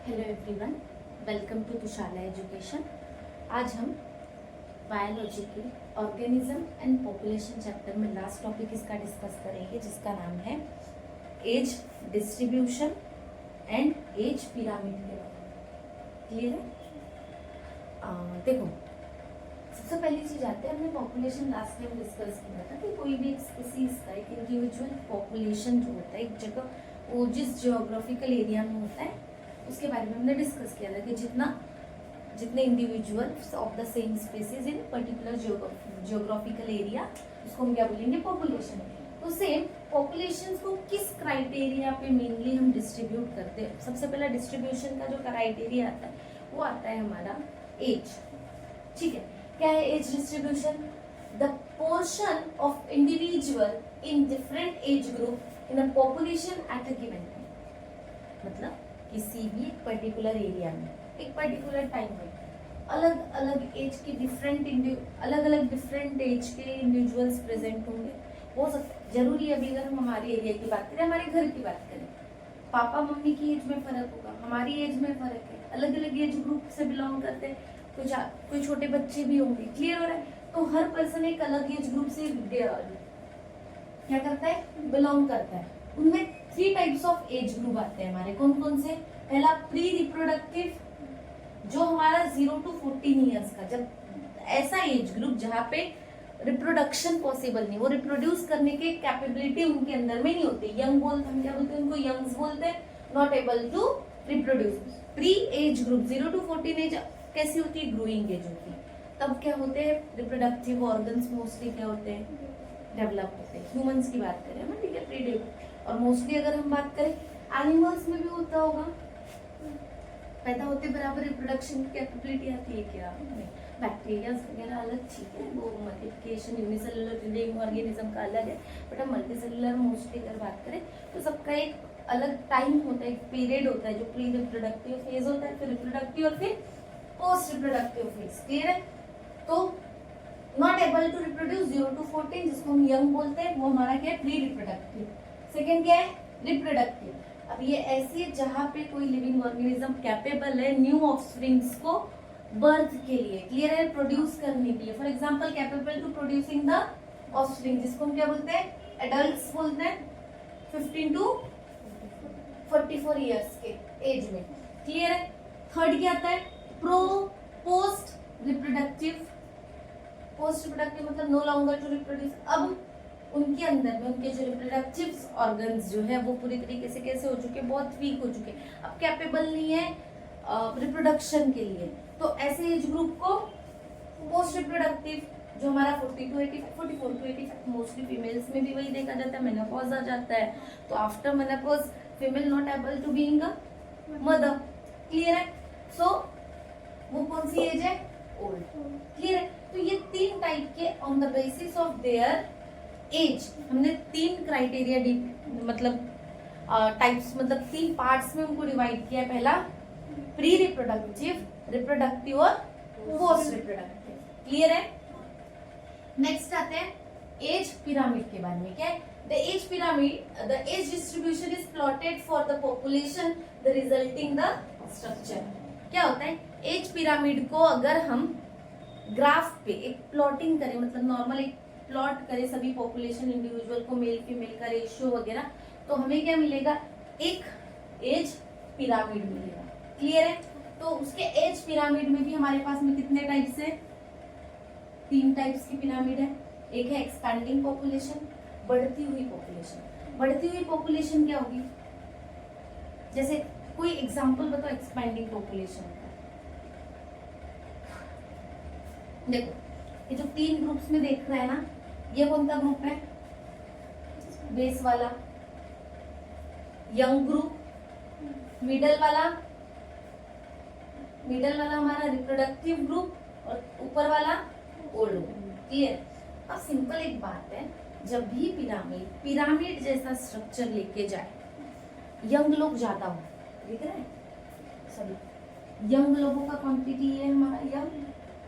Hello everyone, welcome to Tushala education. आज हम biology के ऑर्गेनिज्म एंड पॉपुलेशन चैप्टर में लास्ट टॉपिक इसका डिस्कस करेंगे, जिसका नाम है age distribution and age pyramid के बारे में। क्लियर है? देखो, सबसे पहली चीज आती है, हमने पॉपुलेशन लास्ट टाइम डिस्कस किया था कि कोई भी एक स्पीसीज का एक इंडिविजुअल पॉपुलेशन जो होता है एक जगह, वो जिस जियोग्राफिकल एरिया में होता है उसके बारे में हमने डिस्कस किया था कि जितने individuals of the same species in particular geographical area, उसको हम क्या बोलेंगे? पॉपुलेशन। तो सेम पॉपुलेशन को किस क्राइटेरिया पे मेनली हम डिस्ट्रीब्यूट करते हैं? सबसे पहला डिस्ट्रीब्यूशन का जो क्राइटेरिया आता है वो आता है हमारा एज। ठीक है, क्या है age distribution? The portion of individual in different age group in a population at a given time. मतलब किसी भी एक पर्टिकुलर एरिया में एक पर्टिकुलर टाइम में अलग अलग एज के डिफरेंट एज के इंडिविजुअल्स प्रेजेंट होंगे। हो सकता, जरूरी है, अभी अगर हम हमारे एरिया की बात करें, हमारे घर की बात करें, पापा मम्मी की एज में फर्क होगा, हमारी एज में फर्क है, अलग अलग एज ग्रुप से बिलोंग करते हैं, कोई छोटे बच्चे भी होंगे। क्लियर हो रहा है? तो हर पर्सन एक अलग एज ग्रुप से क्या करता है? बिलोंग करता है। उनमें 3 टाइप्स ऑफ एज ग्रुप आते हैं हमारे। कौन कौन से? पहला प्री रिप्रोडक्टिव, जो हमारा 0 to 14 ईयर्स का, जब ऐसा एज ग्रुप जहाँ पे रिप्रोडक्शन पॉसिबल नहीं, वो रिप्रोड्यूस करने के कैपेबिलिटी उनके अंदर में नहीं होती। यंग बोलते, हम क्या बोलते हैं उनको? यंग्स बोलते हैं, not able to reproduce. Pre age group 0 to 14 age कैसी होती है? ग्रोइंग एज होती है। तब क्या होते हैं? रिप्रोडक्टिव ऑर्गन्स मोस्टली क्या होते हैं? डेवलप होते हैं। ह्यूमंस की बात करें हम, ठीक है, प्री डेवलप। और मोस्टली अगर हम बात करें एनिमल्स में भी होता होगा, पैदा होते बराबर रिप्रोडक्शन की कैपेबिलिटी आती है क्या? नहीं। बैक्टीरिया वगैरह अलग, ठीक है, वो मल्टीप्लिकेशन यूनिसेलुलर लिविंग ऑर्गेनिज्म का अलग है, बट हम मल्टीसेलुलर मोस्टली अगर बात करें तो सबका एक अलग टाइम होता है, एक पीरियड होता है जो प्री रिप्रोडक्टिव फेज होता है, फिर रिप्रोडक्टिव और फिर पोस्ट रिप्रोडक्टिव फेज। क्लियर है? तो not able to reproduce 0 to 14, जिसको हम यंग बोलते हैं, वो हमारा क्या है? Pre reproductive. सेकेंड क्या है? रिप्रोडक्टिव। अब ये ऐसी है जहां पे कोई लिविंग ऑर्गेनिज्म कैपेबल है न्यू ऑफस्प्रिंग्स को बर्थ के लिए, क्लियर है, प्रोड्यूस करने के लिए। For example capable to producing the offspring, जिसको हम क्या बोलते हैं? एडल्ट्स बोलते हैं, 15 to 44 ईयर्स के एज में। क्लियर है? थर्ड क्या आता है? Post reproductive. पोस्ट रिप्रोडक्टिव मतलब नो लॉन्गर टू रिप्रोड्यूस। अब उनके अंदर में उनके जो रिप्रोडक्टिव ऑर्गन्स जो है वो पूरी तरीके से कैसे हो चुके? बहुत वीक हो चुके, अब कैपेबल नहीं है रिप्रोडक्शन के लिए। तो ऐसे एज ग्रुप को पोस्ट रिप्रोडक्टिव, जो हमारा 40 to 85, 44 to 85, मोस्टली फीमेल्स में भी वही देखा जाता है, मेनोपॉज आ जाता है। तो after menopause female not able to being a mother. Clear है? सो वो कौन सी एज है? ओल्ड। क्लियर है? तो ये 3 टाइप के on the basis of their age हमने 3 क्राइटेरिया मतलब टाइप्स, मतलब 3 पार्ट्स में उनको डिवाइड किया है। पहला प्री रिप्रोडक्टिव, रिप्रोडक्टिव और पोस्ट रिप्रोडक्टिव। क्लियर है? नेक्स्ट आते हैं एज पिरामिड के बारे में। क्या है? The age pyramid, the age distribution is plotted for the population, the resulting the structure. क्या होता है? एज पिरामिड को अगर हम ग्राफ पे एक प्लॉटिंग करें, मतलब नॉर्मल एक प्लॉट करें सभी पॉपुलेशन इंडिविजुअल को, मेल फीमेल का रेशियो वगैरह, तो हमें क्या मिलेगा? एक एज पिरामिड मिलेगा। क्लियर है? तो उसके एज पिरामिड में भी हमारे पास में कितने टाइप्स है? 3 टाइप्स की पिरामिड है। एक है एक्सपैंडिंग पॉपुलेशन, बढ़ती हुई पॉपुलेशन। बढ़ती हुई पॉपुलेशन क्या होगी? जैसे कोई एग्जांपल बताओ एक्सपैंडिंग पॉपुलेशन का। देखो, ये जो 3 ग्रुप्स में देख रहे हैं ना, ये कौन सा ग्रुप है? बेस वाला, यंग ग्रुप, मिडल वाला हमारा रिप्रोडक्टिव ग्रुप, और ऊपर वाला ओल्ड ग्रुप। क्लियर? अब सिंपल एक बात है, जब भी पिरामिड जैसा स्ट्रक्चर लेके जाए, यंग लोग ज्यादा हो, दिख रहा है सभी यंग लोगों का क्वांटिटी है हमारा यंग,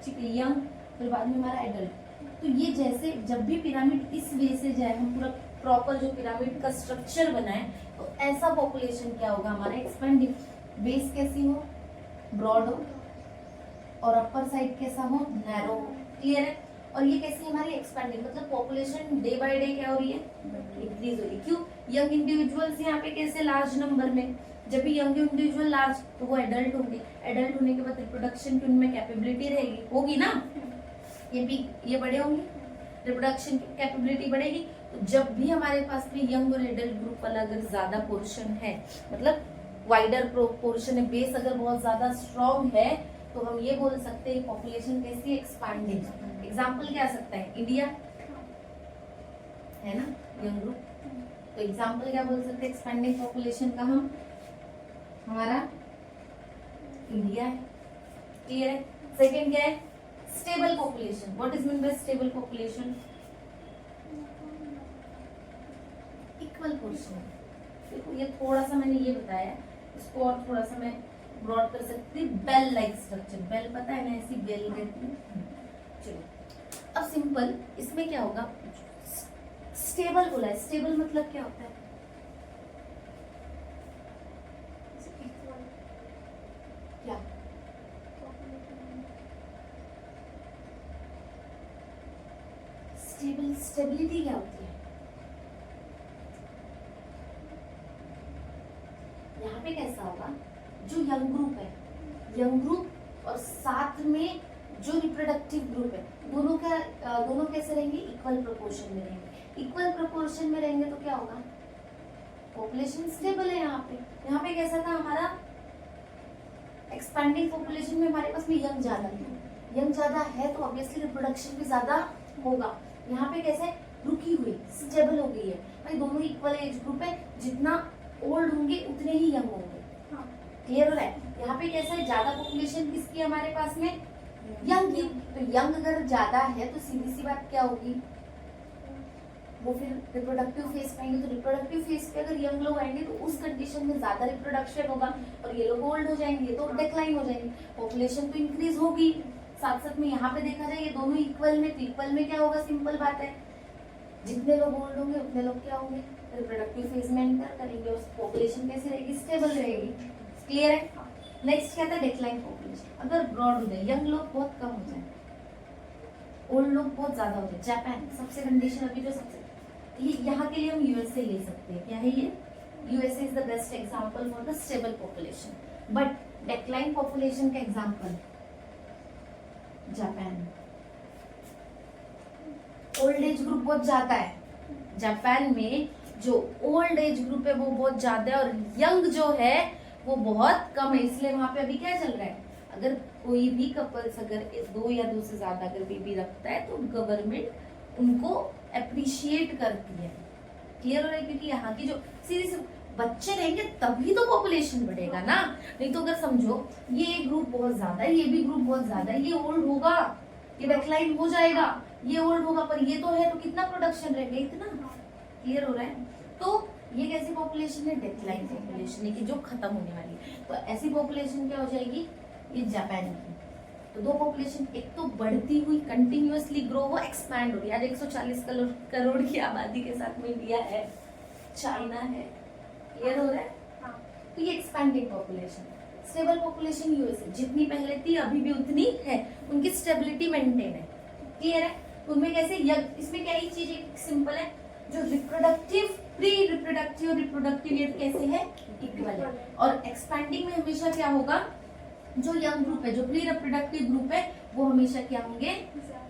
ठीक है, यंग, फिर बाद में हमारा एडल्ट। तो ये जैसे जब भी पिरामिड इस वे से जाए, हम पूरा प्रॉपर जो पिरामिड का स्ट्रक्चर बनाए, तो ऐसा पॉपुलेशन क्या होगा हमारा? एक्सपेंडिंग। बेस कैसी हो, ब्रॉड हो, और अपर साइड कैसा हो, नैरो। क्लियर है। और ये कैसी हमारी एक्सपेंडिंग, मतलब पॉपुलेशन डे बाय डे क्या हो रही है, इंक्रीज हो रही है। क्यों, यंग इंडिविजुअल्स यहाँ पे कैसे लार्ज नंबर में, जब भी यंग इंडिविजुअल लार्ज तो वो एडल्ट होंगे, एडल्ट होने के बाद रिप्रोडक्शन की उनमें कैपेबिलिटी रहेगी, होगी ना, ये बड़े होंगे, रिप्रोडक्शन की कैपेबिलिटी बढ़ेगी। तो जब भी हमारे पास में यंग और एडल्ट ग्रुप वाला अगर ज्यादा पोर्शन है, मतलब वाइडर पोर्शन है, बेस अगर बहुत ज्यादा स्ट्रॉन्ग है, तो हम ये बोल सकते हैं पॉपुलेशन कैसी एक्सपांडिंग। एग्जाम्पल क्या आ सकता है, इंडिया है ना यंग ग्रुप, तो एग्जाम्पल क्या बोल सकते हैं एक्सपेंडिंग पॉपुलेशन का, हम हमारा इंडिया है। क्लियर है। सेकेंड क्या है, stable population. What is mean by stable population, equal portion. देखो ये थोड़ा सा मैंने ये बताया, इसको और थोड़ा सा मैं ब्रॉड कर सकती हूँ, बेल लाइक स्ट्रक्चर, बेल पता है ना, ऐसी बेल रहती है। चलो अब सिंपल इसमें क्या होगा, स्टेबल बोला है, स्टेबल मतलब क्या होता है, क्या स्टेबिलिटी क्या होती है, यहाँ पे कैसा होगा, जो यंग ग्रुप है, यंग ग्रुप और साथ में जो रिप्रोडक्टिव ग्रुप है, दोनों कैसे रहेंगे, इक्वल प्रोपोर्शन में रहेंगे। इक्वल प्रोपोर्शन में रहेंगे तो क्या होगा, पॉपुलेशन स्टेबल है। यहाँ पे कैसा था हमारा एक्सपेंडिंग पॉपुलेशन में, हमारे पास में यंग ज्यादा है, यंग ज्यादा है तो ऑब्वियसली रिप्रोडक्शन भी ज्यादा होगा। यहाँ पे कैसे रुकी हुई, स्टेबल हो गई है भाई, दोनों इक्वल एज ग्रुप है, जितना ओल्ड होंगे उतने ही यंग होंगे। क्लियर हो रहा है। यहाँ पे कैसा है, ज्यादा पॉपुलेशन किसकी है हमारे पास में, यंग की, तो यंग अगर ज्यादा है तो सीधी सी बात क्या होगी, वो फिर रिप्रोडक्टिव फेज पे आएंगे, तो रिप्रोडक्टिव फेज पे अगर यंग लोग आएंगे तो उस कंडीशन में ज्यादा रिप्रोडक्शन होगा, और ये लोग ओल्ड हो जाएंगे तो डिक्लाइन हो जाएंगे, पॉपुलेशन तो इंक्रीज होगी। साथ साथ में यहाँ पे देखा जाए ये दोनों इक्वल में, तो इक्वल में क्या होगा, सिंपल बात है, जितने लोग ओल्ड होंगे उतने लोग क्या होंगे, रिप्रोडक्टिव फेज में एंटर करेंगे, और पॉपुलेशन कैसी रहेगी, स्टेबल रहेगी। क्लियर है। नेक्स्ट क्या था, डिक्लाइन पॉपुलेशन। अगर ब्रॉड हो जाए, यंग लोग बहुत कम हो जाए, ओल्ड लोग बहुत ज्यादा हो जाए, जापान सबसे कंडीशन अभी जो सबसे, यहाँ के लिए हम यूएसए ले सकते हैं, क्या है ये, USA is the best example for the stable population. But decline population का example Japan, old age group बहुत ज्यादा है, जापान में जो ओल्ड एज ग्रुप है वो बहुत ज्यादा है, और यंग जो है वो बहुत कम है। इसलिए वहां पे अभी क्या चल रहा है, अगर कोई भी कपल्स अगर 2 या 2 से ज्यादा अगर बेबी रखता है तो गवर्नमेंट उनको अप्रिशिएट करती है। क्लियर हो रहा है, क्योंकि यहाँ की जो सीरीज बच्चे रहेंगे तभी तो पॉपुलेशन बढ़ेगा ना, नहीं तो अगर समझो ये ग्रुप बहुत ज्यादा है, ये भी ग्रुप बहुत ज्यादा है, ये ओल्ड होगा, ये डिक्लाइन हो जाएगा, ये ओल्ड होगा, पर ये तो है, तो कितना प्रोडक्शन रहेगा, इतना। क्लियर हो रहा है। तो ये कैसी पॉपुलेशन है, डिक्लाइन पॉपुलेशन है, कि जो खत्म होने वाली है। तो ऐसी पॉपुलेशन क्या हो जाएगी, ये जापान की। तो दो पॉपुलेशन, एक तो बढ़ती हुई कंटिन्यूअसली ग्रो हो, एक्सपैंड हो रही है। आज 140 करोड़ की आबादी के साथ में इंडिया है, चाइना है। क्लियर हो रहा है। तो ये expanding population. Stable population USA, जितनी पहले थी अभी भी उतनी है, उनकी स्टेबिलिटी मेंटेन है। क्लियर है। उनमें कैसे, इसमें क्या ही चीज एक सिंपल है, जो रिप्रोडक्टिव, प्री रिप्रोडक्टिव और रिप्रोडक्टिव ये कैसे है, इक्वल है। और एक्सपैंडिंग में हमेशा क्या होगा, जो यंग ग्रुप है, जो प्री रिप्रोडक्टिव ग्रुप है, वो हमेशा क्या होंगे,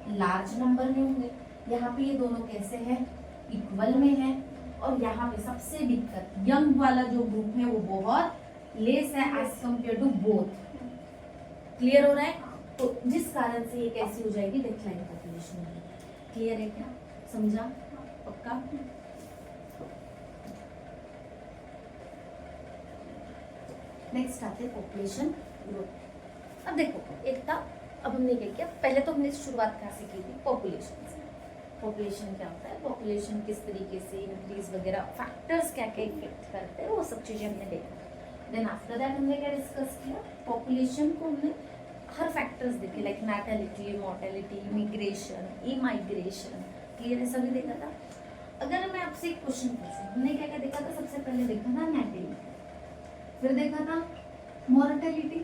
लार्ज नंबर में होंगे। यहाँ पे ये दोनों कैसे है, इक्वल में है। और यहाँ पे सबसे दिक्कत, यंग वाला जो ग्रुप है वो बहुत लेस है as compare to both. Clear हो रहा है। तो जिस कारण से ये कैसी हो जाएगी, डिक्लाइन पॉपुलेशन होगी। क्लियर है क्या, समझा पक्का। नेक्स्ट आते हैं पॉपुलेशन ग्रोथ। अब देखो, एक था, अब हमने क्या किया, पहले तो हमने शुरुआत कहाँ से की थी, पॉपुलेशन से। पॉपुलेशन क्या होता है, पॉपुलेशन किस तरीके से इंक्रीज वगैरह, फैक्टर्स क्या क्या इफेक्ट करते हैं, वो सब चीजें हमने देखा। देन आफ्टर दैट हमने क्या डिस्कस किया, पॉपुलेशन को हमने हर फैक्टर्स देखे, like natality, mortality, immigration, emigration, clear है, सभी देखा था। अगर मैं आपसे एक क्वेश्चन पूछूं, हमने क्या क्या देखा था, सबसे पहले देखा था नाटैलिटी, फिर देखा था मोर्टेलिटी,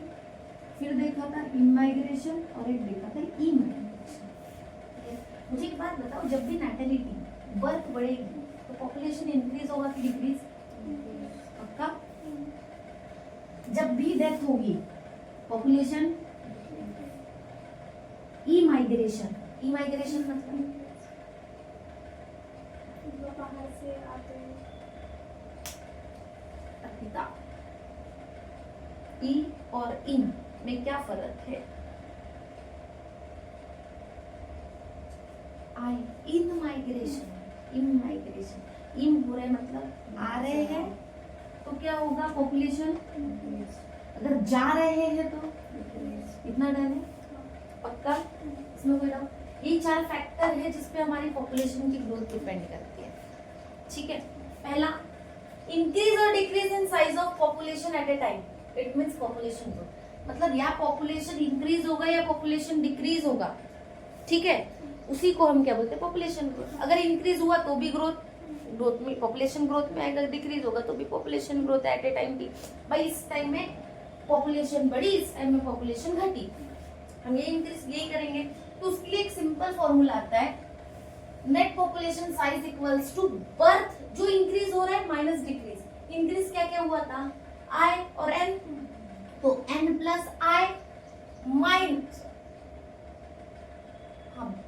फिर देखा था इमाइग्रेशन और एक देखा था इमाइग्रेशन। मुझे एक बात बताओ, जब भी नाटैलिटी बर्थ बढ़ेगी तो पॉपुलेशन इंक्रीज होगा कि डिक्रीज? पक्का। जब भी डेथ होगी पॉपुलेशन, इमाइग्रेशन, इमाइग्रेशन मतलब बाहर से आते हैं। अर्पिता, ई और इन में क्या फर्क है? आई, इन माइग्रेशन, इन माइग्रेशन, इन हो रहे मतलब आ रहे हैं तो क्या होगा पॉपुलेशन, अगर जा रहे हैं तो इतना डन है? पक्का, इसमें कोई डाउट? ये 4 फैक्टर है जिसपे हमारी पॉपुलेशन की ग्रोथ डिपेंड करती है। ठीक है, पहला इंक्रीज और decrease in size of population at A time, it means population growth, मतलब या पॉपुलेशन इंक्रीज होगा या पॉपुलेशन डिक्रीज होगा। ठीक है, उसी को हम क्या बोलते हैं, पॉपुलेशन ग्रोथ। अगर इंक्रीज हुआ तो भी ग्रोथ में पॉपुलेशन ग्रोथ में आएगा, डिक्रीज होगा तो भी population growth at A time की। भाई इस टाइम में पॉपुलेशन बढ़ी, इस टाइम में पॉपुलेशन घटी, हम ये इंक्रीज यही करेंगे। तो उसके लिए एक सिंपल फॉर्मूला आता है, net population size equals to birth, जो इंक्रीज हो रहा है माइनस डिक्रीज। इंक्रीज क्या क्या हुआ था, आई और एन, तो N plus I minus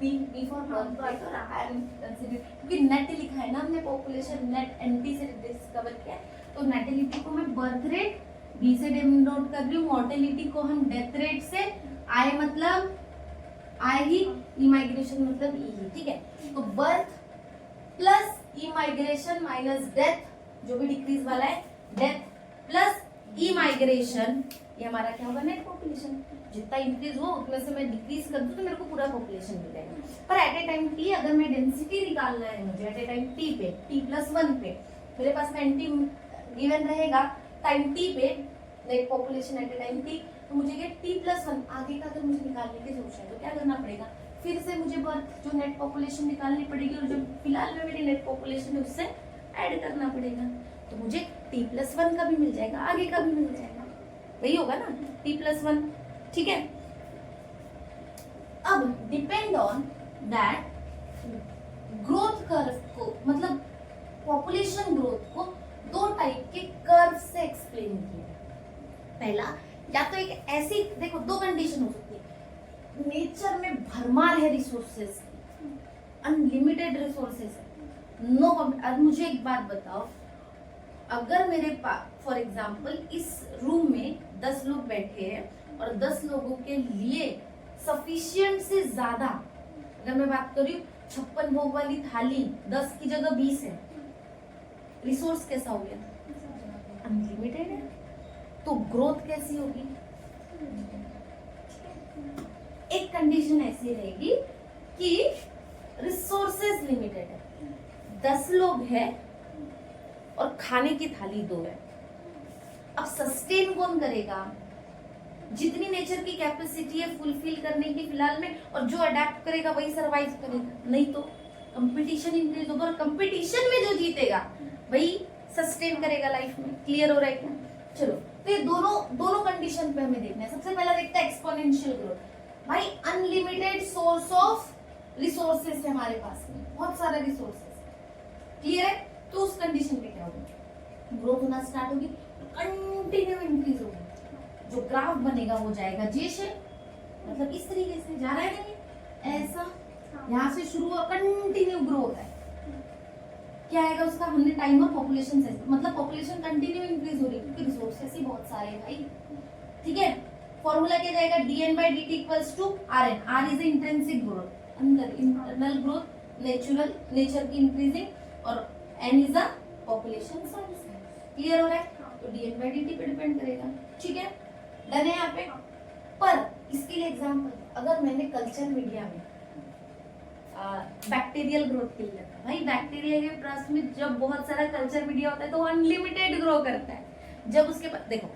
B for birth और आई कंसीडर, क्योंकि नेट लिखा है ना हमने, पॉपुलेशन नेट एनटी से डिस्कवर किया, तो नेटिलिटी को मैं बर्थ रेट बी से डिनोट कर रही हूँ, मॉर्टेलिटी को हम डेथ रेट से, आई मतलब आई ही, इमाइग्रेशन मतलब ई ही। ठीक है, तो birth plus immigration minus death, जो भी डिक्रीज वाला है, डेथ प्लस इमाइग्रेशन, ये हमारा क्या होगा, नेट पॉपुलेशन। जितना इंक्रीज हो उतने से मैं डिक्रीज कर दूं तो मेरे को पूरा पॉपुलेशन मिल जाएगा। पर एट ए टाइम टी, अगर मैं डेंसिटी निकालना है मुझे एट ए टाइम टी पे, t+1 पे, मेरे पास में एंटी गिवन रहेगा टाइम टी पे, net population at A time T, तो मुझे ये t+1 आगे का अगर मुझे निकालने की जरूरत है तो क्या करना पड़ेगा, फिर से मुझे बर्थ जो नेट पॉपुलेशन निकालनी पड़ेगी और जो फिलहाल में मेरी नेट पॉपुलेशन है उससे ऐड करना पड़ेगा, तो मुझे t+1 का भी मिल जाएगा, आगे का भी मिल जाएगा, वही होगा ना t+1। ठीक है, अब depend on that growth curve को, मतलब पॉपुलेशन ग्रोथ को 2 टाइप के कर्व से एक्सप्लेन किया। पहला, या तो एक ऐसी, देखो 2 कंडीशन हो सकती है, नेचर में भरमार है रिसोर्सेस, अनलिमिटेड रिसोर्सेस है, नो। अब मुझे एक बात बताओ, अगर मेरे पास फॉर एग्जांपल इस रूम में 10 लोग बैठे हैं और 10 लोगों के लिए सफिशिएंट से ज्यादा, अगर मैं बात करी 56 भोग वाली थाली 10 की जगह 20 है, रिसोर्स कैसा हो गया, अनलिमिटेड है, तो ग्रोथ कैसी होगी। एक कंडीशन ऐसी रहेगी कि रिसोर्सेज लिमिटेड है, 10 लोग हैं और खाने की थाली 2 है, अब सस्टेन कौन करेगा, जितनी नेचर की कैपेसिटी है फुलफिल करने की फिलहाल में, और जो अडेप्ट करेगा वही सरवाइव करेगा, नहीं तो कंपटीशन इंक्रीज होगा और कंपटीशन में जो जीतेगा वही सस्टेन करेगा लाइफ में। क्लियर हो रहा है क्या? चलो, तो ये दोनों कंडीशन पे हमें देखना है। सबसे पहला देखते हैं एक्सपोनेंशियल ग्रोथ। भाई अनलिमिटेड सोर्स ऑफ रिसोर्सेस है हमारे पास में, बहुत सारे रिसोर्सेस, क्लियर है, तो उस कंडीशन पे क्या होगा, ग्रोथ होना स्टार्ट होगी, कंटिन्यू इंक्रीज होगी, जो ग्राफ बनेगा वो जाएगा जे शेप, मतलब इस तरीके से जा रहा है, नहीं ऐसा, यहाँ से शुरू हुआ कंटिन्यू ग्रो होता है, क्या आएगा उसका, हमने टाइम और पॉपुलेशन से, मतलब पॉपुलेशन कंटिन्यू इंक्रीज हो रही है क्योंकि रिसोर्सेस ही बहुत सारे हैं भाई। ठीक है, फॉर्मूला क्या जाएगा, dn/dt equals to rn, r is intrinsic growth, अंदर इंटरनल ग्रोथ, नेचर की इंक्रीजिंग, और n is a population size. Clear हो रहा है, तो dn/dt पे डिपेंड करेगा। ठीक है, डन है यहाँ पे। पर इसके लिए एग्जांपल, अगर मैंने कल्चर मीडिया में बैक्टीरियल ग्रोथ के लिए रखा, भाई बैक्टीरिया के पास में जब बहुत सारा कल्चर मीडिया होता है तो अनलिमिटेड ग्रो करता है। जब उसके पास, देखो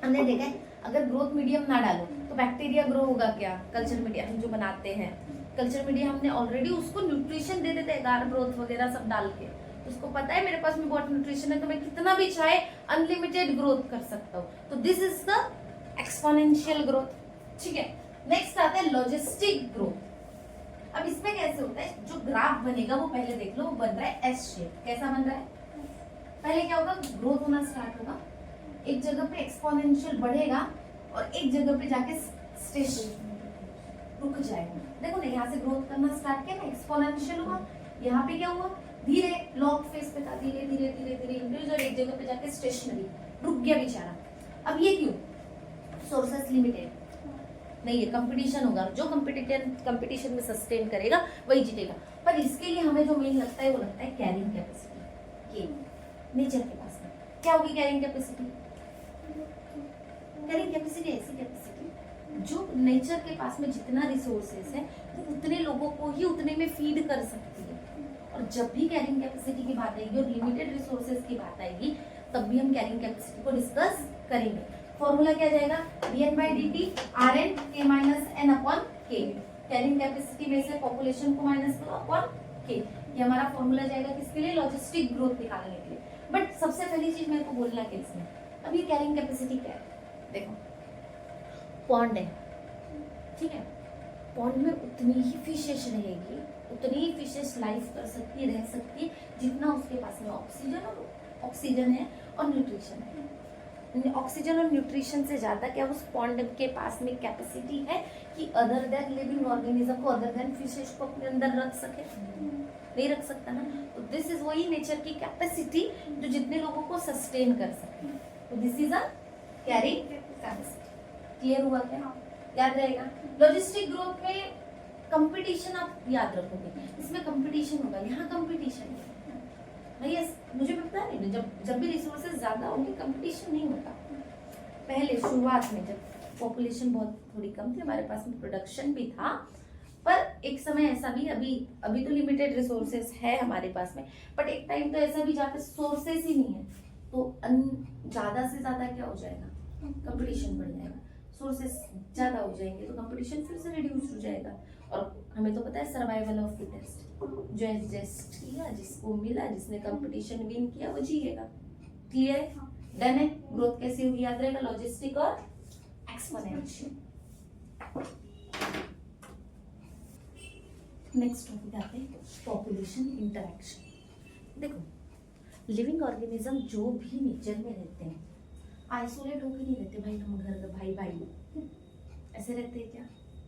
हमने देखा है अगर ग्रोथ मीडियम ना डालो तो बैक्टीरिया ग्रो होगा क्या, कल्चर मीडिया हम जो बनाते हैं, कल्चर मीडिया हमने ऑलरेडी उसको न्यूट्रिशन दे देते हैं, एगार ग्रोथ वगैरह सब डाल के, उसको पता है मेरे पास में बहुत न्यूट्रिशन है, तो मैं कितना भी चाहे अनलिमिटेड ग्रोथ कर सकता हूँ। तो this is the exponential growth. ठीक है, नेक्स्ट आता है लॉजिस्टिक ग्रोथ। अब इसमें कैसे होता है, जो ग्राफ बनेगा वो पहले देख लो, वो बन रहा है एस शेप। कैसा बन रहा है, पहले क्या होगा, ग्रोथ होना स्टार्ट होगा, एक जगह पे एक्सपोनेंशियल बढ़ेगा और एक जगह पे जाके स्टेशन रुक जाएगा। देखो ना, यहाँ से ग्रोथ करना स्टार्ट किया ना, एक्सपोनेंशियल हुआ, यहाँ पे क्या हुआ, धीरे लॉन्ग फेज पे था, धीरे धीरे धीरे धीरे इंक्रीज, और एक जगह पे जाके स्टेशनरी रुक गया बेचारा। अब ये क्यों, सोर्सेस लिमिटेड नहीं है, कंपटीशन होगा, जो कंपटीशन में सस्टेन करेगा वही जीतेगा। पर इसके लिए हमें जो मेन लगता है वो लगता है कैरिंग कैपेसिटी। ये नेचर के पास में क्या होगी कैरिंग कैपेसिटी? कैरिंग कैपेसिटी ऐसी कैपेसिटी जो नेचर के पास में जितना रिसोर्सेस है वो उतने लोगों को ही उतने में फीड कर सकती है। और जब भी कैरिंग कैपेसिटी की बात आएगी और लिमिटेड रिसोर्सेज की बात आएगी, तब भी हम कैरिंग कैपेसिटी को डिस्कस करेंगे। फॉर्मूला क्या जाएगा, dn/dt Rn k - n upon k। Carrying capacity में से पॉपुलेशन को माइनस करो अपॉन k। ये हमारा फॉर्मूला जाएगा किसके लिए, लॉजिस्टिक ग्रोथ निकालने के लिए। बट सबसे पहली चीज मेरे को बोलना है इसमें, अब ये कैरिंग कैपेसिटी क्या है, देखो पॉन्ड है, ठीक है, पॉन्ड में उतनी ही फिशेस रहेगी, उतनी ही फिशेस लाइफ कर सकती रह सकती है जितना उसके पास में ऑक्सीजन है और न्यूट्रिशन है। ऑक्सीजन और न्यूट्रिशन से ज्यादा क्या उस पॉन्ड के पास में कैपेसिटी है कि अदर देन लिविंग ऑर्गेनिज्म को, अदर देन फिशेस को अपने अंदर रख सके? नहीं रख सकता ना। तो दिस इज वही नेचर की कैपेसिटी जो जितने लोगों को सस्टेन कर सके। तो this is a carrying capacity. Clear हुआ क्या? याद रहेगा। लॉजिस्टिक ग्रोथ में कंपटीशन आप याद रखोगे, इसमें कंपटीशन होगा, यहाँ कंपटीशन है भैया, मुझे पता नहीं, जब भी रिसोर्सेज ज्यादा होंगे कंपटीशन नहीं होता। पहले शुरुआत में जब पॉपुलेशन बहुत थोड़ी कम थी, हमारे पास में प्रोडक्शन भी था, पर एक समय ऐसा भी, अभी तो लिमिटेड रिसोर्सेज है हमारे पास में, बट एक टाइम तो ऐसा भी जहाँ पे सोर्सेज ही नहीं है, तो ज्यादा से ज्यादा क्या हो जाएगा, कंपटीशन बढ़ जाएगा। सोर्सेस ज्यादा हो जाएंगे तो कंपटीशन फिर से रिड्यूस हो जाएगा। और हमें तो पता है सर्वाइवल ऑफ फिटेस्ट, जो एडजस्ट किया, जिसको मिला, जिसने कंपटीशन विन किया वो जीएगा। क्लियर है? डन है। ग्रोथ कैसी होगी याद रहेगा, लॉजिस्टिक और एक्सपोनेंशियल। नेक्स्ट टॉपिक आते हैं पॉपुलेशन इंटरैक्शन। देखो, लिविंग ऑर्गेनिज्म जो भी नेचर में रहते हैं आइसोलेट होकर नहीं रहते भाई, हम घर का भाई ऐसे रहते हैं क्या?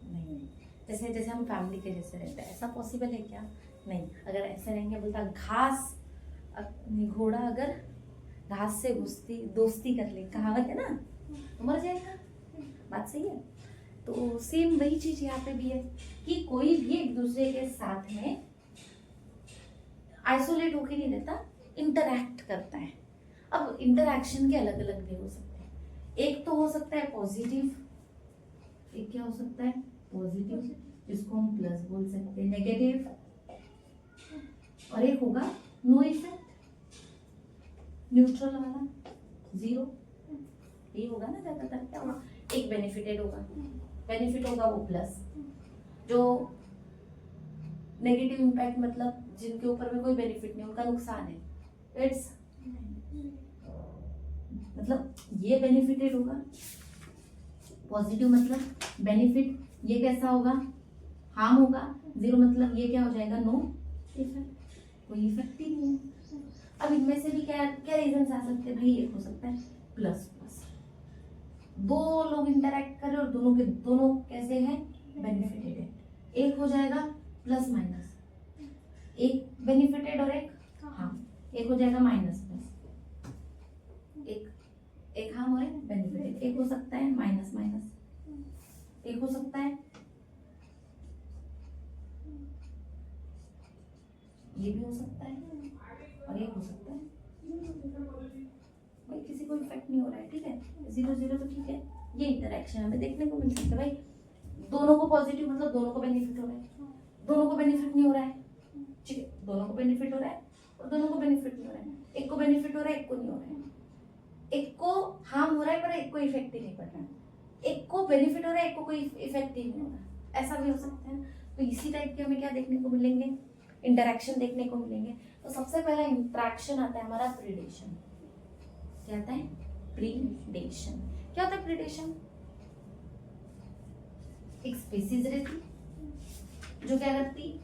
नहीं। जैसे हम फैमिली के जैसे रहते हैं, ऐसा पॉसिबल है क्या? नहीं। अगर ऐसे रहेंगे, बोलता घास, घोड़ा अगर घास से दोस्ती कर ले, कहावत है ना, तो मर जाएगा। बात सही है। तो सेम वही चीज यहाँ पे भी है कि कोई भी एक दूसरे के साथ में आइसोलेट होके नहीं रहता, इंटरैक्ट करता है। अब इंटरैक्शन के अलग अलग वे हो सकते हैं। एक तो हो सकता है पॉजिटिव, एक क्या हो सकता है, पॉजिटिव, जिसको हम प्लस बोल सकते हैं, नेगेटिव, और एक होगा नो इफेक्ट, न्यूट्रल वाला, जीरो। ये होगा ना ज्यादातर। क्या होगा, एक बेनिफिटेड होगा, बेनिफिट होगा वो प्लस, जो नेगेटिव इम्पैक्ट मतलब जिनके ऊपर में कोई बेनिफिट नहीं, उनका नुकसान है, इट्स मतलब ये बेनिफिटेड होगा। पॉजिटिव मतलब बेनिफिट, ये कैसा होगा, हार्म होगा। जीरो मतलब ये क्या हो जाएगा, नो इफेक्ट, कोई इफेक्ट ही नहीं है। अब इनमें से भी क्या क्या रीजन आ सकते हैं भाई, एक हो सकता है प्लस प्लस, दो लोग इंटरैक्ट कर रहे हैं और दोनों के दोनों कैसे हैं, बेनिफिटेड है। एक हो जाएगा प्लस माइनस, एक बेनिफिटेड और एक हार्म, एक हो जाएगा माइनस प्लस, एक हार्म और एक बेनिफिटेड। एक हो सकता है माइनस माइनस, एक हो सकता है ये भी हो सकता है, और एक हो सकता है भाई किसी को इफेक्ट नहीं हो रहा है, ठीक है, जीरो जीरो तो ठीक है। ये इंटरैक्शन हमें देखने को मिल सकता है भाई, दोनों को पॉजिटिव मतलब दोनों को बेनिफिट हो रहा है, दोनों को बेनिफिट नहीं हो रहा है, ठीक है, दोनों को बेनिफिट हो रहा है और दोनों को बेनिफिट नहीं हो रहा है, एक को बेनिफिट हो रहा है एक को नहीं हो रहा है, एक को हार्म हो रहा है पर एक को इफेक्ट ही नहीं पड़ रहा है, एक को बेनिफिट हो रहा है एक को कोई इफेक्ट ही नहीं हो रहा है, ऐसा भी हो सकता है। तो इसी टाइप के हमें क्या देखने को मिलेंगे, इंटरेक्शन देखने को मिलेंगे। तो सबसे पहला इंटरेक्शन आता है हमारा प्रीडेशन। क्या आता है? प्रीडेशन। क्या होता है प्रीडेशन? एक स्पीसीज रहती जो क्या करती,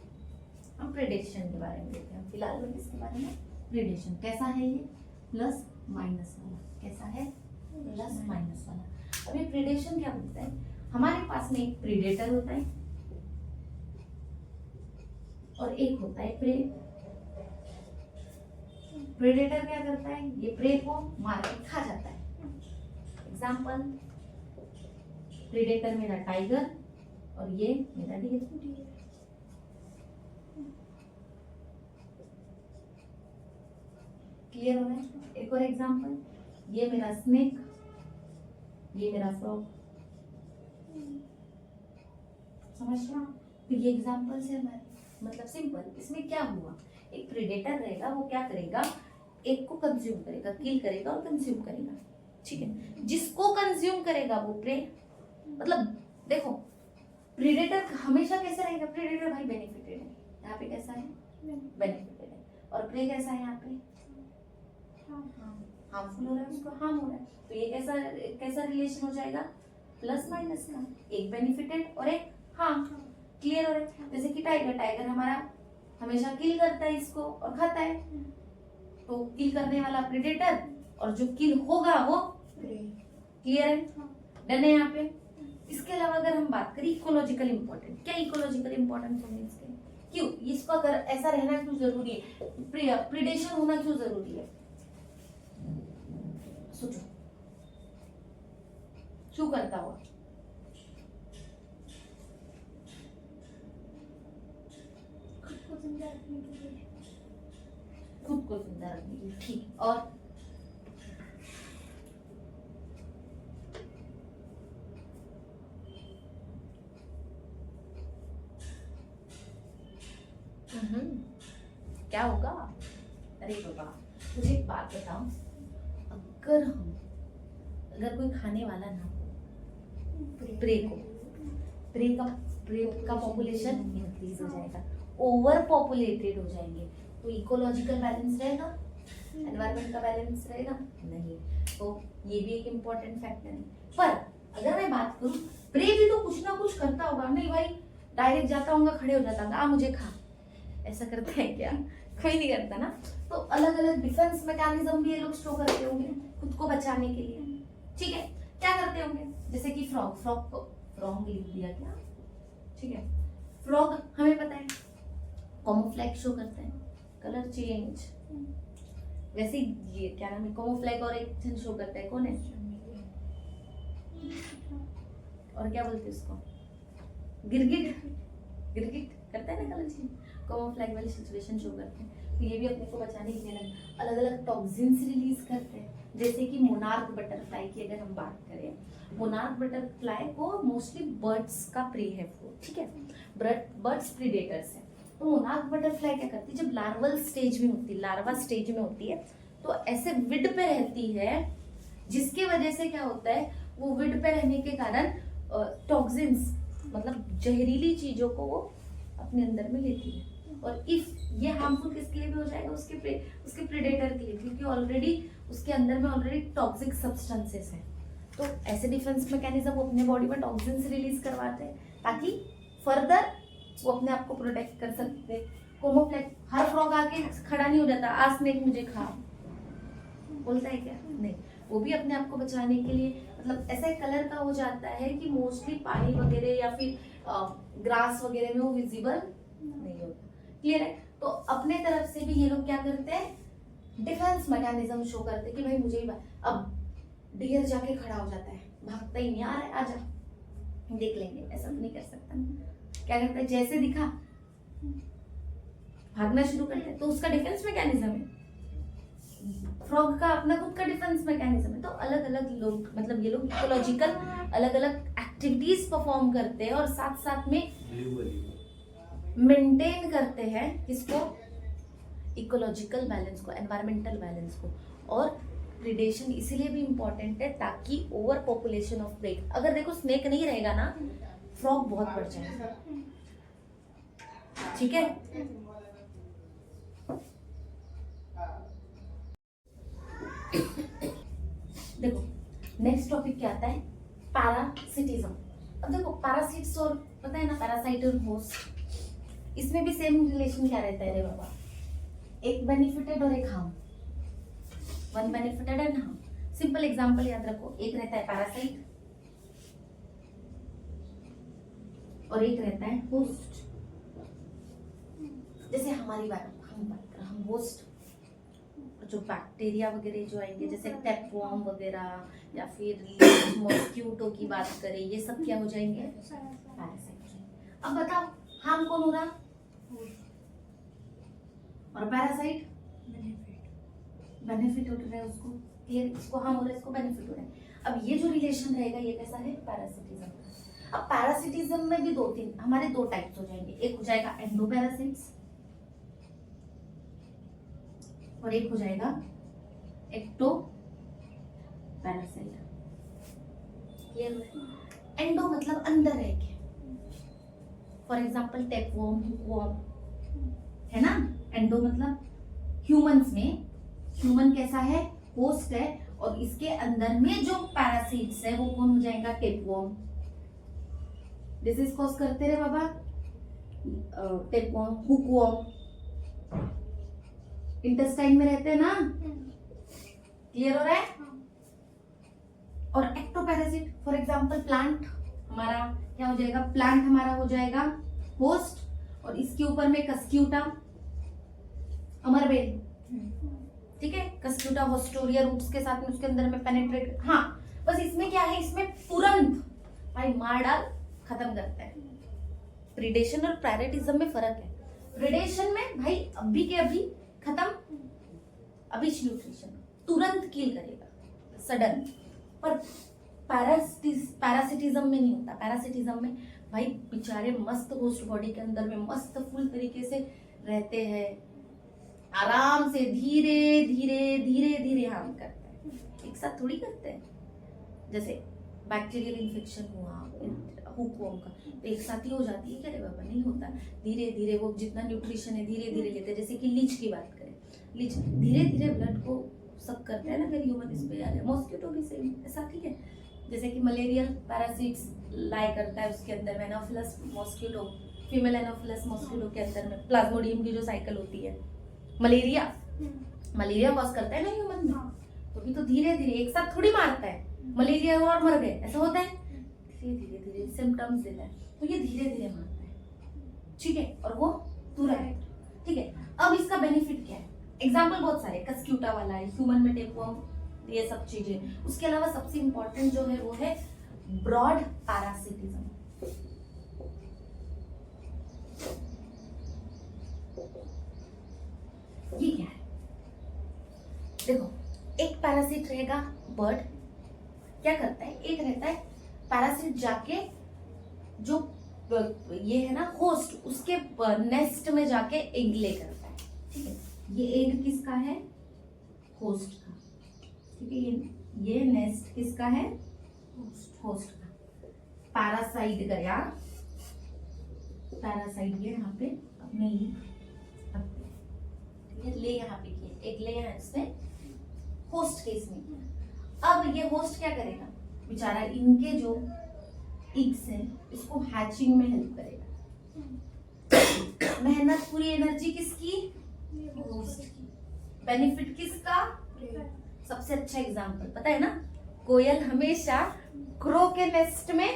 हम प्रीडेशन के बारे में देखते हैं फिलहाल में। किसके बारे में? प्रीडेशन। कैसा है ये? प्लस माइनस वाला। कैसा है? प्लस माइनस वाला। अब ये प्रीडेशन क्या बोलता है? हमारे पास में एक प्रीडेटर होता है और एक होता है प्रे। प्रेडेटर क्या करता है? ये प्रे को मार के खा जाता है। एग्जाम्पल, प्रेडेटर मेरा टाइगर और ये मेरा डियर। क्लियर हो रहा है? एक और एग्जाम्पल, ये मेरा स्नेक, ये मेरा फ्रॉग। समझ रहे हो? तो ये एग्जाम्पल्स है हमारे, मतलब सिंपल। इसमें क्या हुआ, एक प्रेडेटर रहेगा, वो क्या करेगा, एक को कंज्यूम करेगा, किल करेगा और कंज्यूम करेगा। ठीक है, जिसको कंज्यूम करेगा वो प्रे। मतलब देखो, प्रेडेटर हमेशा कैसा रहेगा? प्रेडेटर भाई बेनिफिटेड है, यहाँ पे कैसा है? बेनिफिटेड है। और प्रे कैसा है? यहाँ पे हार्मफुल हो रहा है, उसको हार्म हो रहा है। तो ये कैसा कैसा रिलेशन हो जाएगा? प्लस माइनस का, एक बेनिफिटेड और एक हार्म। क्लियर हो रहा है? जैसे कि टाइगर हमारा हमेशा किल करता है इसको और खाता है, तो किल करने वाला प्रेडेटर और जो किल होगा वो प्रे। क्लियर है? डन है यहाँ पे। इसके अलावा अगर हम बात करें इकोलॉजिकल इंपॉर्टेंट, क्या इकोलॉजिकल इंपॉर्टेंस होंगे इसके? क्यों इसको अगर ऐसा रहना क्यों जरूरी है? प्रीडेशन होना क्यों जरूरी है? सोचो, क्यों करता हुआ? खुद को जिंदा रखने के लिए। ठीक। और क्या होगा? अरे बाबा, मुझे एक बात बताओ, अगर कोई खाने वाला ना हो प्रे का पॉपुलेशन इंक्रीज हो जाएगा, ओवर पॉपुलेटेड हो जाएंगे, तो इकोलॉजिकल बैलेंस रहेगा, एनवायरमेंट का बैलेंस रहेगा नहीं। तो ये भी एक इम्पोर्टेंट फैक्टर है। पर अगर मैं बात करूं, प्रे भी तो कुछ ना कुछ करता होगा। नहीं भाई डायरेक्ट जाता होगा, खड़े हो जाता होगा, आ मुझे खा, ऐसा करते हैं क्या? कोई नहीं करता ना। तो अलग अलग डिफेंस मैकेनिज्म भी ये लोग शो करते होंगे खुद को बचाने के लिए। ठीक है, क्या करते होंगे? जैसे कि फ्रॉग को फ्रॉग लिख दिया क्या? ठीक है, फ्रॉग हमें पता है कैमोफ्लेज शो करते हैं, कलर चेंज। वैसे ये क्या नाम है, कैमोफ्लेज और एक चीज शो करता है, कौन है? और क्या बोलते हैं इसको? गिरगिट करता है ना कलर चेंज। कैमोफ्लेज वाली सिचुएशन शो करते हैं। तो ये भी अपने को बचाने के लिए अलग अलग टॉक्सिन्स रिलीज करते हैं। जैसे कि मोनार्क बटरफ्लाई की अगर हम बात करें, मोनार्क बटरफ्लाई को मोस्टली बर्ड्स का प्रे है वो। ठीक है, बर्ड्स प्रीडेटर्स है। तो मोनार्क बटरफ्लाई क्या करती है, जब लार्वल स्टेज में होती है, लार्वा स्टेज में होती है, तो ऐसे विड पे रहती है, जिसकी वजह से क्या होता है, वो विड पे रहने के कारण टॉक्सिन्स मतलब जहरीली चीजों को वो अपने अंदर में लेती है। और इफ ये हार्मफुल किसके लिए भी हो जाएगा? उसके प्रेडेटर के लिए, क्योंकि ऑलरेडी उसके अंदर में ऑलरेडी टॉक्सिक सब्सटेंसेस है। तो ऐसे डिफेंस मैकेनिज्म वो अपने बॉडी में टॉक्सिन्स रिलीज करवाते हैं ताकि फर्दर वो अपने आप को प्रोटेक्ट कर सकते हैं। कैमोफ्लेज, हर फ्रॉग आके खड़ा नहीं हो जाता, आज स्नेक मुझे खा बोलता है क्या? नहीं, वो भी अपने आप को बचाने के लिए मतलब ऐसा कलर का हो जाता है कि मोस्टली पानी वगैरह या फिर ग्रास वगैरह में वो विजिबल नहीं होता। क्लियर है? तो अपने तरफ से भी ये लोग क्या करते हैं, डिफेंस मैकेनिज्म शो करते हैं कि भाई मुझे ही अब डियर जाके खड़ा हो जाता है, भागता ही नहीं, आ रहा है आजा, देख लेंगे, ऐसा तो नहीं कर सकता। क्या करता है, जैसे दिखा भागना शुरू करता है, तो उसका डिफेंस मैकेनिज्म है। फ्रॉग का अपना खुद का डिफेंस मैकेनिज्म है। तो अलग अलग लोग मतलब ये लोग इकोलॉजिकल अलग अलग एक्टिविटीज परफॉर्म करते हैं और साथ साथ में मेंटेन करते हैं किसको? इकोलॉजिकल बैलेंस को, एनवायरमेंटल बैलेंस को। और प्रीडेशन इसीलिए भी इम्पोर्टेंट है ताकि ओवर पॉपुलेशन ऑफ प्रे, अगर देखो स्नेक नहीं रहेगा ना, फ्रॉग बहुत बढ़ जाएगा। ठीक है, देखो नेक्स्ट टॉपिक क्या आता है, पैरासिटिज्म। अब देखो पैरासिट्स और पता है ना पैरासाइट और होस्ट, इसमें भी सेम रिलेशन क्या रहता है रे बाबा, एक बेनिफिटेड और एक harm, one benefited and harm. Simple example याद रखो, एक रहता है पैरासाइट और एक रहता है होस्ट। जैसे हमारी बात हम होस्ट, जो बैक्टीरिया वगैरह जो आएंगे जैसे टैपवॉर्म वगैरह या फिर मॉस्क्यूटो की बात करें, ये सब क्या हो जाएंगे, पैरासाइट। अब बताओ हार्म कौन हो रहा, और पैरासाइट बेनिफिट हो रहा है उसको, ये इसको हार्म हो रहा है, इसको बेनिफिट हो रहा है। अब ये जो रिलेशन रहेगा ये कैसा है, पैरासिटिज्म। अब पैरासिटिज्म में भी हमारे दो टाइप्स हो जाएंगे, एक हो जाएगा एंडोपैरासाइट्स और एक हो जाएगा एक्टो पैरासाइट। एंडो मतलब अंदर रह के, फॉर एग्जाम्पल टैपवॉर्म, हुकवॉर्म है ना। एंडो मतलब ह्यूमंस में, ह्यूमन कैसा है, होस्ट है, और इसके अंदर में जो पैरासाइट्स है वो कौन हो जाएगा, टैपवॉर्म। डिसीज कॉज करते रहे बाबा, टैपवॉर्म, हुकवॉर्म इंटेस्टाइन में रहते हैं ना, क्लियर हो रहा है। और एक्टोपैरासिट फॉर एग्जांपल प्लांट हमारा क्या हो जाएगा, प्लांट हमारा हो जाएगा होस्ट, और इसके ऊपर में कस्क्यूटा, अमरबेल, ठीक है, कस्क्यूटा होस्टोरिया रूट्स के साथ में उसके अंदर में पेनिट्रेट। हाँ बस इसमें क्या है, इसमें तुरंत भाई मार डाल खत्म करता है। प्रीडेशन और पैरासिटिज्म में फर्क है, प्रीडेशन में भाई अभी के अभी खत्म, अभी न्यूट्रिशन तुरंत किल करेगा सडन, पर पैरासिटिज्म में नहीं होता। पैरासिटिज्म में भाई बेचारे मस्त होस्ट बॉडी के अंदर में मस्त फुल तरीके से रहते हैं, आराम से धीरे धीरे धीरे धीरे हार्म करता है, एक साथ थोड़ी करते हैं। जैसे बैक्टीरियल इन्फेक्शन हुआ हुकवॉर्म का तो एक साथ ही हो जाती है क्या रे बाबा, नहीं होता, धीरे धीरे वो जितना न्यूट्रिशन है धीरे धीरे लेते हैं। जैसे कि लीच की बात करें, लीच धीरे धीरे ब्लड को सक करता है ना, अगर ह्यूमन इस पे आ जाए, मॉस्किटो भी सेम ऐसा, ठीक है। जैसे कि मलेरियल पैरासिट्स लाई करता है उसके अंदर में, Anopheles mosquito, female Anopheles mosquito के अंदर में प्लाज्मोडियम की जो साइकिल होती है, मलेरिया कॉज करता है ना ह्यूमन में, तो भी तो धीरे धीरे एक साथ थोड़ी मारता है, मलेरिया और मर गए ऐसा होता है, धीरे धीरे सिम्टम्स देता है, तो ये धीरे धीरे मारता है, ठीक है, और वो तुरंत, ठीक है। अब इसका बेनिफिट क्या है, एग्जाम्पल बहुत सारे, कस्क्यूटा वाला है, ह्यूमन में टेपवर्म, ये सब चीजें। उसके अलावा सबसे इंपॉर्टेंट जो है वो है ब्रॉड पैरासिटिज्म। ये क्या है, देखो एक पैरासिट रहेगा बर्ड, क्या करता है, एक रहता है पैरासिट जाके जो ये है ना होस्ट, उसके नेस्ट में जाके एग ले करता है, ठीक है। ये एग किसका है, होस्ट का, ठीक है। ये नेस्ट किसका है, होस्ट का। पैरासाइट गया, पैरासाइट ये यहाँ पे अपने ही ले यहाँ पे किए, एक ले यहाँ इसमें होस्ट के इसमें। अब ये होस्ट क्या करेगा बेचारा, इनके जो एग्स है इसको हैचिंग में हेल्प करेगा। मेहनत पूरी एनर्जी किसकी, होस्ट की, बेनिफिट किसका, सबसे अच्छा एग्जांपल पता है ना, कोयल हमेशा क्रो के नेस्ट में,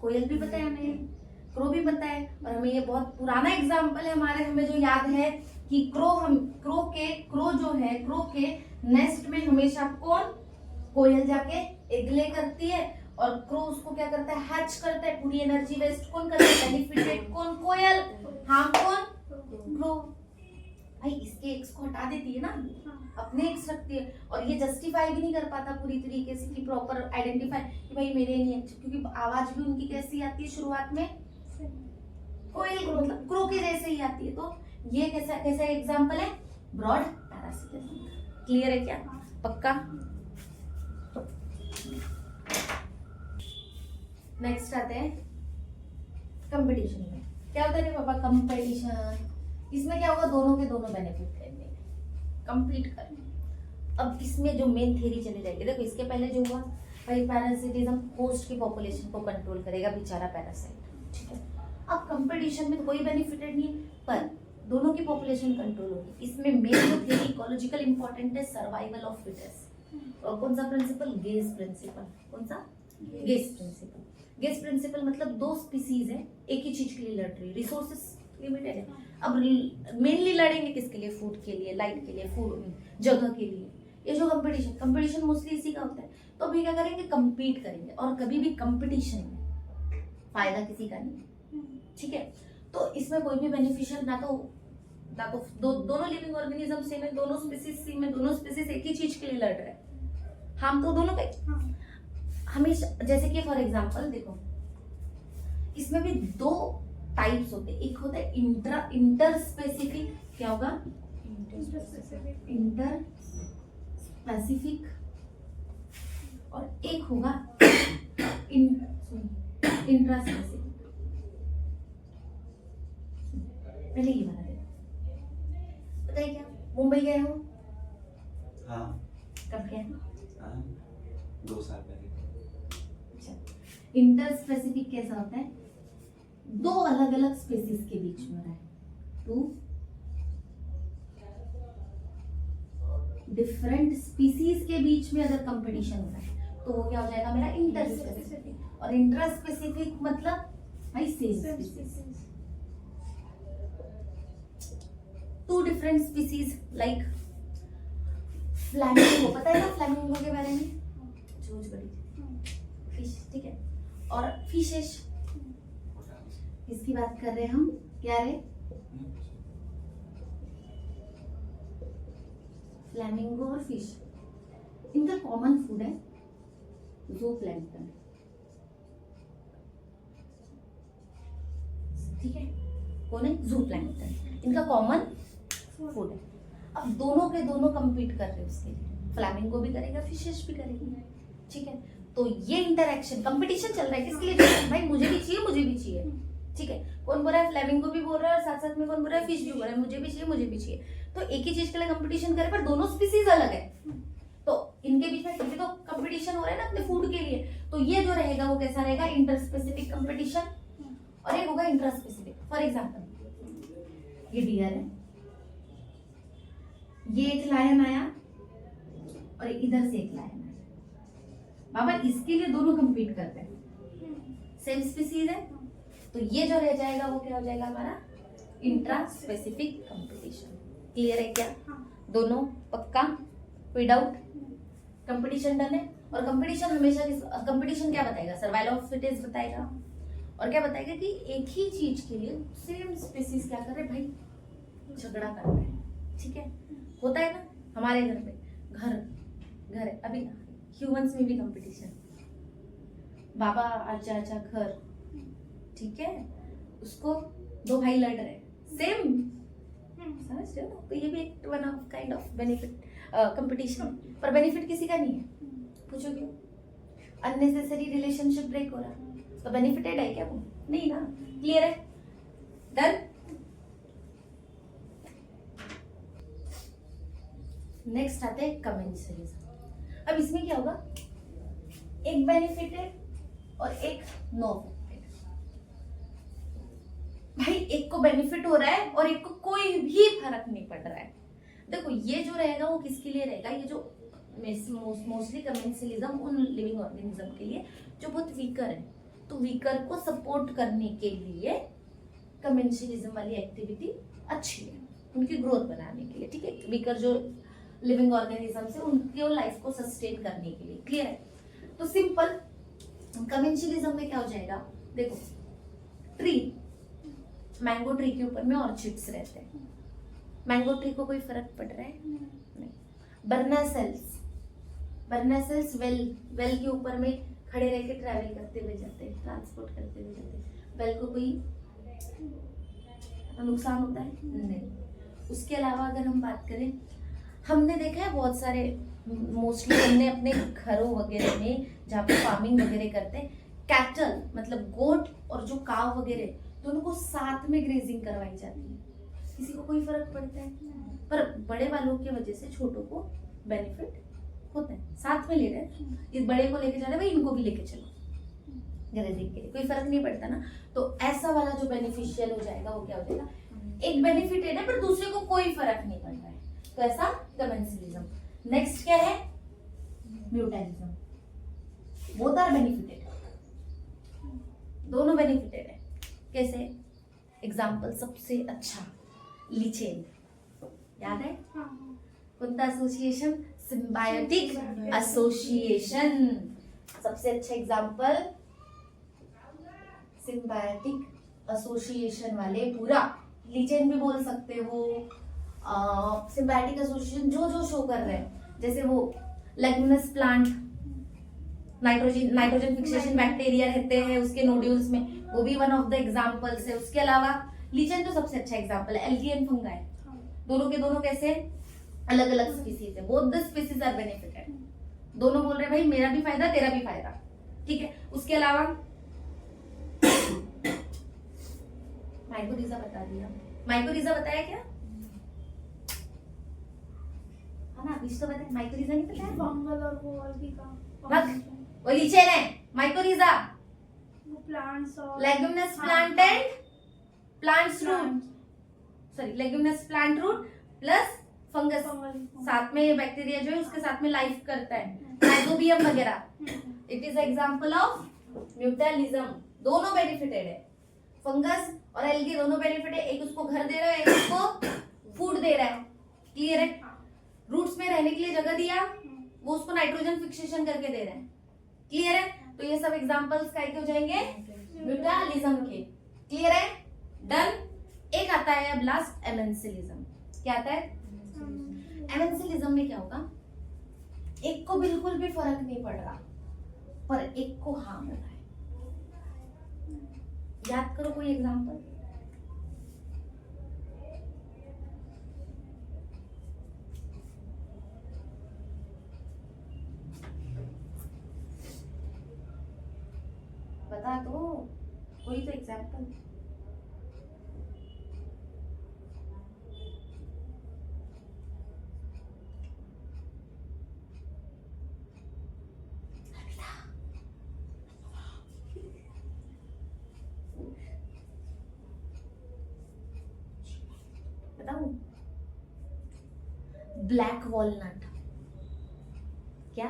कोयल भी पता है हमें, क्रो भी पता है, और हमें ये बहुत पुराना एग्जाम्पल है हमारे, हमें जो याद है कि क्रो जो है, क्रो के नेस्ट में हमेशा कौन, कोयल जाके एग ले करती है, और क्रो उसको क्या करता है, हैच करता है, पूरी एनर्जी वेस्ट कौन करता है, बेनिफिटेड कौन, कोयल, हार्म कौन, क्रो। भाई इसके एग्स को हटा देती है ना, अपने एग्स रखती है, और ये जस्टिफाई भी नहीं कर पाता पूरी तरीके से कि प्रॉपर आइडेंटिफाई कि भाई मेरे नहीं अच्छे, क्योंकि आवाज भी उनकी कैसी आती है शुरुआत में, कोयल मतलब क्रो के जैसे ही आती है। तो ये कैसा एग्जांपल है, ब्रॉड पैरासिटिज्म। क्लियर है क्या, पक्का। नेक्स्ट आते हैं कंपटीशन में। क्या होता है पापा, कंपटीशन, इसमें क्या होगा, दोनों के दोनों बेनिफिट करेंगे, कंपीट करेंगे। अब इसमें जो मेन थ्योरी चली जाएगी, देखो इसके पहले जो हुआ भाई पैरासिटिज्म होस्ट की पॉपुलेशन को कंट्रोल करेगा बेचारा पैरासाइट, ठीक है। अब कंपटीशन में तो कोई बेनिफिटेड नहीं है, पर दोनों की पॉपुलेशन कंट्रोल होगी। इसमें मेन जो थ्योरी इकोलॉजिकल इंपॉर्टेंट है सर्वाइवल ऑफ फिटेस्ट। और कौन सा प्रिंसिपल? Gauge principal. कौन सा? Gauge principal. गेज प्रिंसिपल मतलब दो स्पीसीज है एक ही चीज के लिए लड़ रही, रिसोर्सेस लिमिटेड है। अब मेनली लड़ेंगे किसके लिए? फूड के लिए, लाइट के लिए, फूड जगह के लिए। ये जो कंपटीशन मोस्टली इसी का होता है। तो अभी क्या करेंगे? कंपीट करेंगे। और कभी भी कंपटीशन में फायदा किसी का नहीं, ठीक है। तो इसमें कोई भी बेनिफिशियल ना तो दोनों लिविंग ऑर्गेनिज्म सेम है, दोनों स्पीसीज सेम है, दोनों स्पीसीज एक ही चीज के लिए लड़ रहे हैं। हम तो दोनों का हमेशा, जैसे कि फॉर एग्जांपल देखो इसमें भी दो टाइप्स होते हैं। एक होता है इंटर स्पेसिफिक। क्या होगा? Inter specific. और एक होगा इंट्रा स्पेसिफिक। पहले ये बना दे। बताइए क्या मुंबई गए हो? हाँ। कब गए? हाँ, 2 साल पहले। अच्छा, इंटर स्पेसिफिक कैसा होता है? दो अलग अलग स्पीसीज के बीच में हो रहा है। टू डिफरेंट स्पीसीज के बीच में अगर कंपटीशन हो रहा है तो वो क्या हो जाएगा? मेरा इंटर स्पेसिफिक। और इंट्रा स्पेसिफिक मतलब भाई same species. Two different species like flamingo, पता है ना फ्लैमिंगो के बारे में? चोंच बड़ी फिश, ठीक है। और फिशेस, इसकी बात कर रहे हैं हम। क्या रे? फ्लैमिंगो और फिश, इनका कॉमन फूड है ज़ूप्लैंक्टन, ठीक है। कौन है? ज़ूप्लैंक्टन। इनका कॉमन फूड है। अब दोनों के दोनों compete कर रहे हैं उसके लिए। फ्लैमिंगो भी करेगा, फिशेस भी करेगी, ठीक है। तो ये इंटरेक्शन कंपटीशन चल रहा है किसके लिए? भाई मुझे भी चाहिए, मुझे भी चाहिए, ठीक है। कौन बोल रहा है? फ्लैमिंगो भी बोल रहा है और साथ साथ में कौन बोल रहा है? फिश भी बोल रहा है मुझे भी चाहिए, मुझे भी चाहिए। तो एक ही चीज के लिए कंपटीशन करे पर दोनों स्पीसीज अलग है, तो इनके बीच में भी तो कंपटीशन हो रहा है ना अपने फूड के लिए। तो ये जो रहेगा वो कैसा रहेगा? Inter specific competition. और एक होगा इंट्रा स्पेसिफिक। फॉर एग्जाम्पल ये डियर है, ये एक लायन आया और इधर से एक लायन आया। बाबा इसके लिए दोनों कंपीट करते हैं, सेम स्पीसीज है। तो ये जो रह जाएगा वो क्या हो जाएगा? हमारा इंट्रा स्पेसिफिक कंपटीशन। क्लियर है क्या? दोनों पक्का? कोई डाउट? कंपटीशन डन है। और कंपटीशन हमेशा कंपटीशन क्या बताएगा? सर्वाइवल ऑफ फिटेस्ट बताएगा। और क्या बताएगा कि एक ही चीज के लिए सेम स्पीसीज क्या कर रहे हैं भाई? झगड़ा कर रहे हैं, ठीक है। होता है ना हमारे घर पे, घर है अभी ह्यूमंस में भी कंपटीशन। बाबा आचा आचा घर, ठीक है। उसको दो भाई लड़ रहे सेम, समझ रहे हो? तो ये भी एक one of kind of benefit competition. पर बेनिफिट किसी का नहीं है। पूछो क्यों? अननेसेसरी रिलेशनशिप ब्रेक हो रहा है, तो बेनिफिटेड है क्या वो? नहीं ना। क्लियर है? डन। नेक्स्ट आते हैं कमेंसरिज्म। अब इसमें क्या होगा? एक बेनिफिटेड और एक नो बेनिफिटेड। भाई एक को बेनिफिट हो रहा है और एक को कोई भी फर्क नहीं पड़ रहा है। देखो ये जो रहेगा वो किसके लिए रहेगा? ये जो मोस्टली कमेंसरिज्म उन लिविंग ऑर्गेनिज्म के लिए जो बहुत वीकर है, तो वीकर को सपोर्ट करने के लिए कमेंसरिज्म वाली एक्टिविटी अच्छी है, उनकी ग्रोथ बनाने के लिए, ठीक है। वीकर जो लिविंग ऑर्गेनिज्म से उनकी लाइफ को सस्टेन करने के लिए। क्लियर है? तो सिंपल कमेंसरिज्म में क्या हो जाएगा? देखो ट्री, मैंगो ट्री के ऊपर में ऑर्चिड्स रहते हैं, मैंगो ट्री को कोई फर्क पड़ रहा है? नहीं। बर्नासेल्स वेल के ऊपर में खड़े रह के ट्रैवल करते हुए जाते हैं, ट्रांसपोर्ट करते हुए जाते हैं, वेल को कोई नुकसान होता है? नहीं। उसके अलावा अगर हम बात करें, हमने देखा है बहुत सारे, मोस्टली हमने अपने घरों वगैरह में जहाँ पे फार्मिंग वगैरह करते हैं, कैटल मतलब गोट और जो काव वगैरह दोनों को साथ में ग्रेजिंग करवाई जाती है। किसी को कोई फर्क पड़ता है? पर बड़े वालों की वजह से छोटों को बेनिफिट होता है। साथ में ले रहे हैं, इस बड़े को लेके जा रहे हैं, भाई इनको भी लेके चलो गैलेरिक के लिए, कोई फर्क नहीं पड़ता ना। तो ऐसा वाला जो बेनिफिशियल हो जाएगा वो क्या हो जाएगा, एक बेनिफिटेड है पर दूसरे को कोई फर्क नहीं पड़ रहा है, तो ऐसा कमेंसलिज्म। नेक्स्ट क्या है, म्यूटैलिज्म। बोथ आर बेनिफिटेड, दोनों बेनिफिटेड है। कैसे, एग्जाम्पल सबसे अच्छा लीचेन, याद है कौन सा एसोसिएशन, सिम्बायोटिक एसोसिएशन। सबसे अच्छा एग्जाम्पल सिम्बायोटिक एसोसिएशन वाले, पूरा लीचेन भी बोल सकते हो। सिम्बायोटिक एसोसिएशन जो जो शो कर रहे हैं, जैसे वो leguminous plant, nitrogen fixation bacteria रहते हैं उसके नोड्यूल्स में, वो भी वन ऑफ द एग्जांपल्स है। उसके अलावा लीचेन तो सबसे अच्छा एग्जांपल है। एल्गी एंड फंगाई, दोनों के दोनों कैसे अलग अलग स्पीसीज है, both the species are benefited. दोनों बोल रहे हैं भाई मेरा भी फायदा तेरा भी फायदा, ठीक है। उसके अलावा माइकोरिजा बता दिया, माइकोरिजा बताया क्या, है ना, अभी तो बताया, माइकोरिजा नहीं बताया। फंगल और वो अलगी का वो लीचेन है, माइकोरिजा वो प्लांट्स और leguminous plant and plants root, sorry leguminous plant root plus fungus, साथ में ये बैक्टीरिया जो है उसके साथ में लाइफ करता है, राइजोबियम वगैरह। It is example of mutualism. दोनों बेनिफिटेड है, फंगस और एल्गी दोनों बेनिफिट है। एक उसको घर दे रहा है, एक उसको फूड दे रहा है, क्लियर है। रूट्स में रहने के लिए जगह दिया, वो उसको नाइट्रोजन फिक्सेशन करके दे रहे हैं, क्लियर है। तो ये सब एग्जांपल्स काय के हो जाएंगे, म्यूटैलिज्म के, क्लियर है, डन। एक आता है अब लास्ट, एमेंसिलिज्म। क्या आता है, एमेंसिलिज्म में क्या होगा, एक को बिल्कुल भी फर्क नहीं पड़ रहा पर एक को हार्म हो रहा है। याद करो कोई एग्जांपल, बता दो कोई तो एग्जांपल। बताऊं, ब्लैक वॉलनट, क्या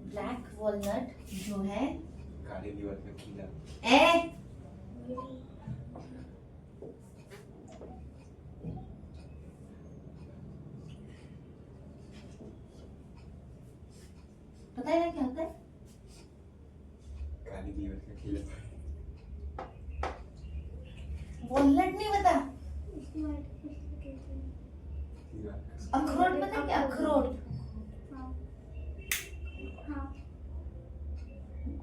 ब्लैक वॉलनट जो है, काली दीवार का किला, ए पता है ना क्या होता है, काली दीवार का किला, वॉलनट नहीं पता, दीवार का अखरोट पता है क्या, अखरोट,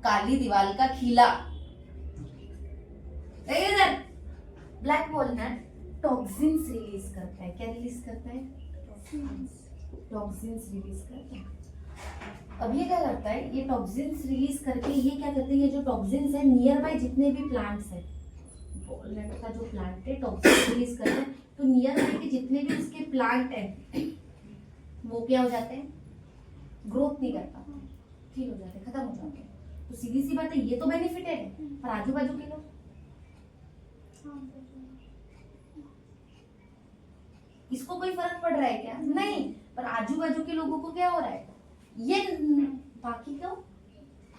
काली दीवार का खिला। इधर ब्लैक वॉलनट टॉक्सिन्स रिलीज करता है, क्या रिलीज करता है, टॉक्सिन्स रिलीज करता है। अब ये क्या करता है, ये टॉक्सिन्स रिलीज करके ये क्या करते हैं, ये जो टॉक्सिन्स है नियर बाय जितने भी प्लांट्स है, वॉलनट का जो प्लांट है टॉक्सिन रिलीज करता है, तो नियर बाय के जितने भी उसके प्लांट है वो क्या हो जाते हैं, ग्रोथ नहीं कर पाते, ठीक हो जाते हैं, खत्म हो जाते हैं। तो सीधी सी बात है, ये तो बेनिफिटेड है पर आजू बाजू के लोग, इसको कोई फर्क पड़ रहा है क्या, नहीं, पर आजू बाजू के लोगों को क्या हो रहा है, ये बाकी को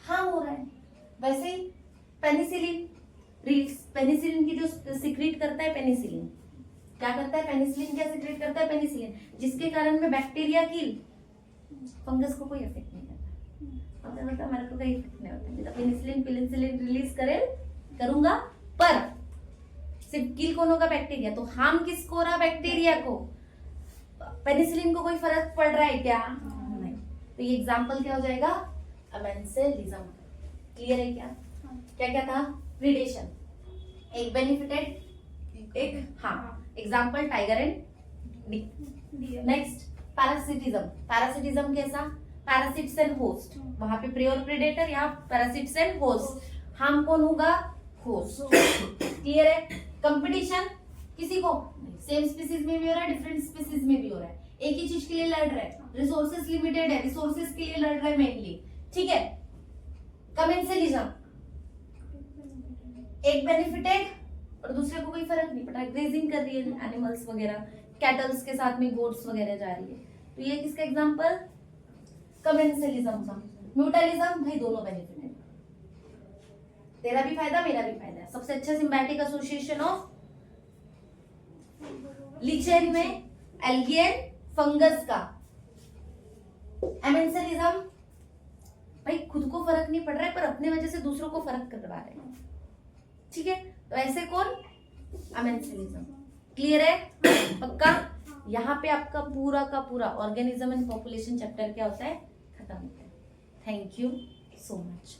हार्म हो रहा है। वैसे ही पेनिसिलिन, पेनिसिलिन की जो सिक्रीट करता है, पेनिसिलिन क्या करता है, पेनिसिलिन क्या सिक्रीट करता है, पेनिसिलिन, जिसके कारण में बैक्टीरिया की, फंगस को कोई इफेक्ट नहीं करता, मतलब हमारे को कोई इफेक्ट नहीं होता। पेनिसिलिन पेनिसिलिन रिलीज करूंगा पर सिर्फ किल कौन होगा, बैक्टीरिया, तो हार्म किसको हो रहा, बैक्टीरिया को। पेनिसिलिन को कोई फर्क पड़ रहा है क्या, नहीं। तो ये एग्जांपल क्या हो जाएगा, अमेंसिलिज्म, क्लियर है क्या। क्या क्या था, प्रीडेशन, एक बेनिफिटेड एक harm, example tiger and next parasitism, parasitism कैसा, पैरासिट्स एंड होस्ट, वहां पे प्रे और प्रेडेटर, यहाँ पैरासिट्स एंड होस्ट, हार्म कौन होगा, होस्ट, क्लियर है। कंपटीशन किसी को, सेम स्पीसीज में भी हो रहा है, डिफरेंट स्पीसीज में भी हो रहा है, एक ही चीज के लिए लड़ रहा है, रिसोर्सेज लिमिटेड है, रिसोर्सेज के लिए लड़ रहा है मेनली, ठीक है। कमेंसलिज्म, एक बेनिफिटेड और दूसरे को कोई फर्क नहीं पड़ा, ग्रेजिंग कर रही है एनिमल्स वगैरह, कैटल्स के साथ में गोट्स वगैरह जा रही है, तो ये किसका एग्जांपल, कमेंसलिज्म का। म्यूटलिज्म, भाई दोनों बेनिफिट है, तेरा भी फायदा मेरा भी फायदा है। सबसे अच्छा सिम्बायोटिक एसोसिएशन ऑफ लीचेन में एल्गी एंड फंगस का। एमेंसलिज्म, भाई खुद को फर्क नहीं पड़ रहा है पर अपने वजह से दूसरों को फर्क करवा रहे हैं, ठीक है। तो ऐसे कौन, एमेंसलिज्म। क्लियर है, पक्का। यहाँ पे आपका पूरा का पूरा ऑर्गेनिज्म एंड पॉपुलेशन चैप्टर क्या होता है, खत्म होता है। Thank you so much.